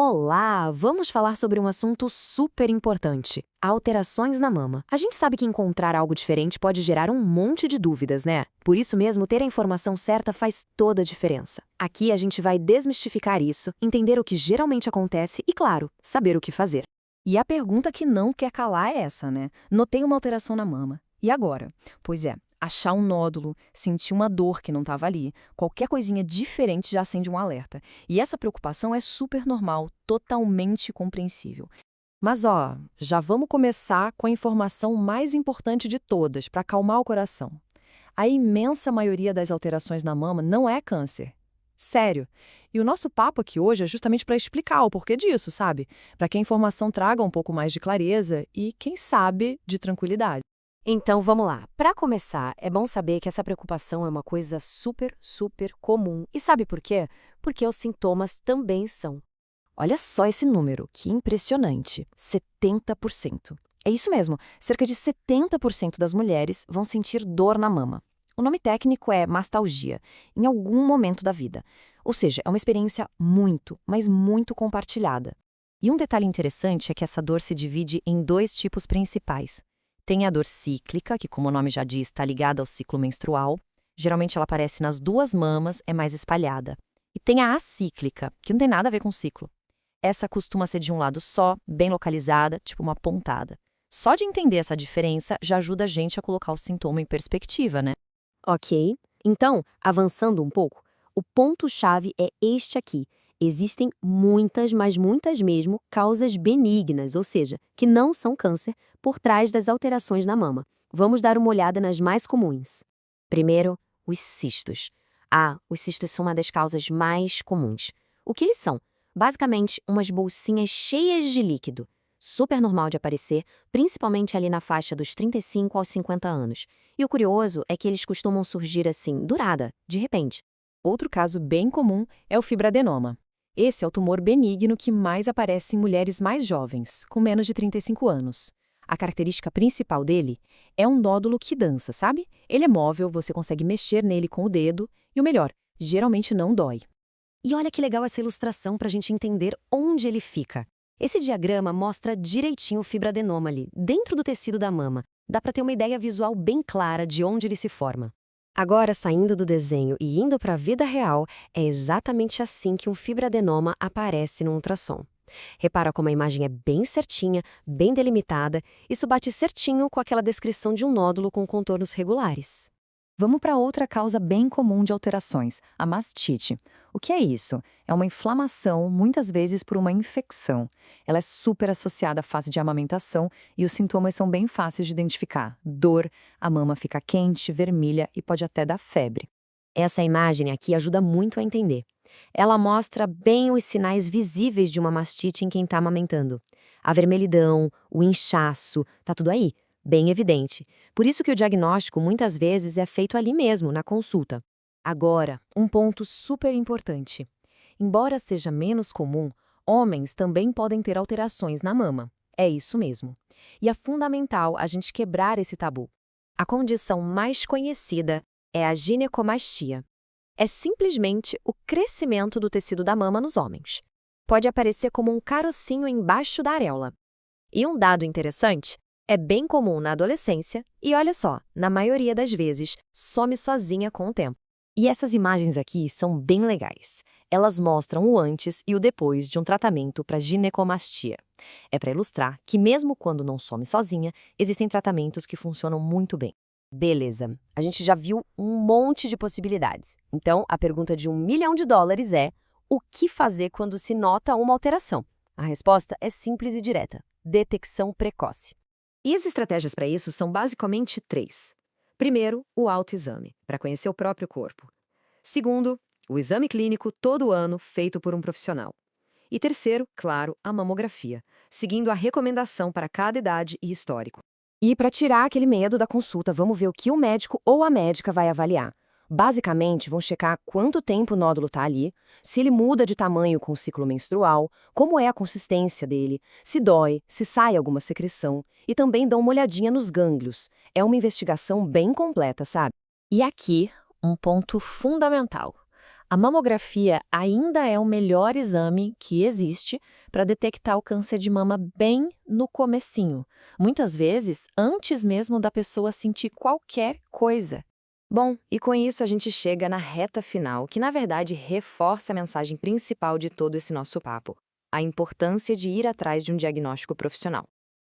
Olá! Vamos falar sobre um assunto super importante: alterações na mama. A gente sabe que encontrar algo diferente pode gerar um monte de dúvidas, né? Por isso mesmo, ter a informação certa faz toda a diferença. Aqui a gente vai desmistificar isso, entender o que geralmente acontece e, claro, saber o que fazer. E a pergunta que não quer calar é essa, né? Notei uma alteração na mama. E agora? Pois é, achar um nódulo, sentir uma dor que não estava ali, qualquer coisinha diferente já acende um alerta. E essa preocupação é super normal, totalmente compreensível. Mas já vamos começar com a informação mais importante de todas, para acalmar o coração. A imensa maioria das alterações na mama não é câncer. Sério. E o nosso papo aqui hoje é justamente para explicar o porquê disso, sabe? Para que a informação traga um pouco mais de clareza e, quem sabe, de tranquilidade. Então vamos lá. Para começar, é bom saber que essa preocupação é uma coisa super comum. E sabe por quê? Porque os sintomas também são. Olha só esse número, que impressionante: 70%. É isso mesmo, cerca de 70% das mulheres vão sentir dor na mama. O nome técnico é mastalgia, em algum momento da vida. Ou seja, é uma experiência muito, mas muito compartilhada. E um detalhe interessante é que essa dor se divide em dois tipos principais. Tem a dor cíclica, que, como o nome já diz, está ligada ao ciclo menstrual. Geralmente ela aparece nas duas mamas, é mais espalhada. E tem a acíclica, que não tem nada a ver com ciclo. Essa costuma ser de um lado só, bem localizada, tipo uma pontada. Só de entender essa diferença já ajuda a gente a colocar o sintoma em perspectiva, né? Ok, então, avançando um pouco, o ponto-chave é este aqui. Existem muitas, mas muitas mesmo, causas benignas, ou seja, que não são câncer, por trás das alterações na mama. Vamos dar uma olhada nas mais comuns. Primeiro, os cistos. Os cistos são uma das causas mais comuns. O que eles são? Basicamente, umas bolsinhas cheias de líquido. Super normal de aparecer, principalmente ali na faixa dos 35 aos 50 anos. E o curioso é que eles costumam surgir assim, do nada, de repente. Outro caso bem comum é o fibradenoma. Esse é o tumor benigno que mais aparece em mulheres mais jovens, com menos de 35 anos. A característica principal dele é um nódulo que dança, sabe? Ele é móvel, você consegue mexer nele com o dedo e, o melhor, geralmente não dói. E olha que legal essa ilustração para a gente entender onde ele fica. Esse diagrama mostra direitinho o fibradenoma ali, dentro do tecido da mama. Dá para ter uma ideia visual bem clara de onde ele se forma. Agora, saindo do desenho e indo para a vida real, é exatamente assim que um fibradenoma aparece no ultrassom. Repara como a imagem é bem certinha, bem delimitada. Isso bate certinho com aquela descrição de um nódulo com contornos regulares. Vamos para outra causa bem comum de alterações, a mastite. O que é isso? É uma inflamação, muitas vezes por uma infecção. Ela é super associada à fase de amamentação e os sintomas são bem fáceis de identificar. Dor, a mama fica quente, vermelha e pode até dar febre. Essa imagem aqui ajuda muito a entender. Ela mostra bem os sinais visíveis de uma mastite em quem está amamentando. A vermelhidão, o inchaço, tá tudo aí, bem evidente. Por isso que o diagnóstico muitas vezes é feito ali mesmo, na consulta. Agora, um ponto super importante. Embora seja menos comum, homens também podem ter alterações na mama. É isso mesmo. E é fundamental a gente quebrar esse tabu. A condição mais conhecida é a ginecomastia. É simplesmente o crescimento do tecido da mama nos homens. Pode aparecer como um carocinho embaixo da areola. E um dado interessante, é bem comum na adolescência e, olha só, na maioria das vezes, some sozinha com o tempo. E essas imagens aqui são bem legais. Elas mostram o antes e o depois de um tratamento para ginecomastia. É para ilustrar que mesmo quando não some sozinha, existem tratamentos que funcionam muito bem. Beleza, a gente já viu um monte de possibilidades. Então, a pergunta de $1 milhão é: o que fazer quando se nota uma alteração? A resposta é simples e direta: detecção precoce. E as estratégias para isso são basicamente 3. Primeiro, o autoexame, para conhecer o próprio corpo. Segundo, o exame clínico todo ano feito por um profissional. E terceiro, claro, a mamografia, seguindo a recomendação para cada idade e histórico. E para tirar aquele medo da consulta, vamos ver o que o médico ou a médica vai avaliar. Basicamente, vão checar quanto tempo o nódulo está ali, se ele muda de tamanho com o ciclo menstrual, como é a consistência dele, se dói, se sai alguma secreção, e também dão uma olhadinha nos gânglios. É uma investigação bem completa, sabe? E aqui, um ponto fundamental. A mamografia ainda é o melhor exame que existe para detectar o câncer de mama bem no comecinho, muitas vezes antes mesmo da pessoa sentir qualquer coisa. Bom, e com isso a gente chega na reta final, que na verdade reforça a mensagem principal de todo esse nosso papo: a importância de ir atrás de um diagnóstico profissional.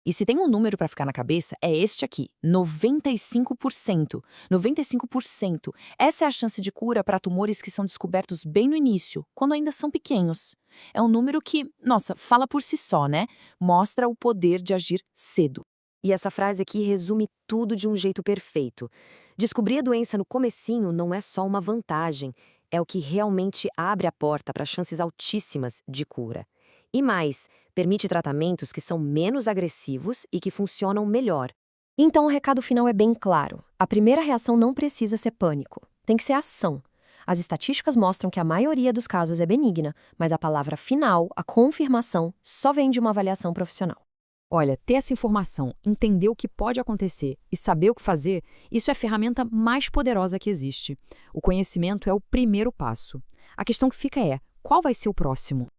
E se tem um número para ficar na cabeça, é este aqui, 95%. 95%. Essa é a chance de cura para tumores que são descobertos bem no início, quando ainda são pequenos. É um número que, nossa, fala por si só, né? Mostra o poder de agir cedo. E essa frase aqui resume tudo de um jeito perfeito. Descobrir a doença no comecinho não é só uma vantagem, é o que realmente abre a porta para chances altíssimas de cura. E mais, permite tratamentos que são menos agressivos e que funcionam melhor. Então, o recado final é bem claro. A primeira reação não precisa ser pânico. Tem que ser ação. As estatísticas mostram que a maioria dos casos é benigna, mas a palavra final, a confirmação, só vem de uma avaliação profissional. Olha, ter essa informação, entender o que pode acontecer e saber o que fazer, isso é a ferramenta mais poderosa que existe. O conhecimento é o primeiro passo. A questão que fica é, qual vai ser o próximo?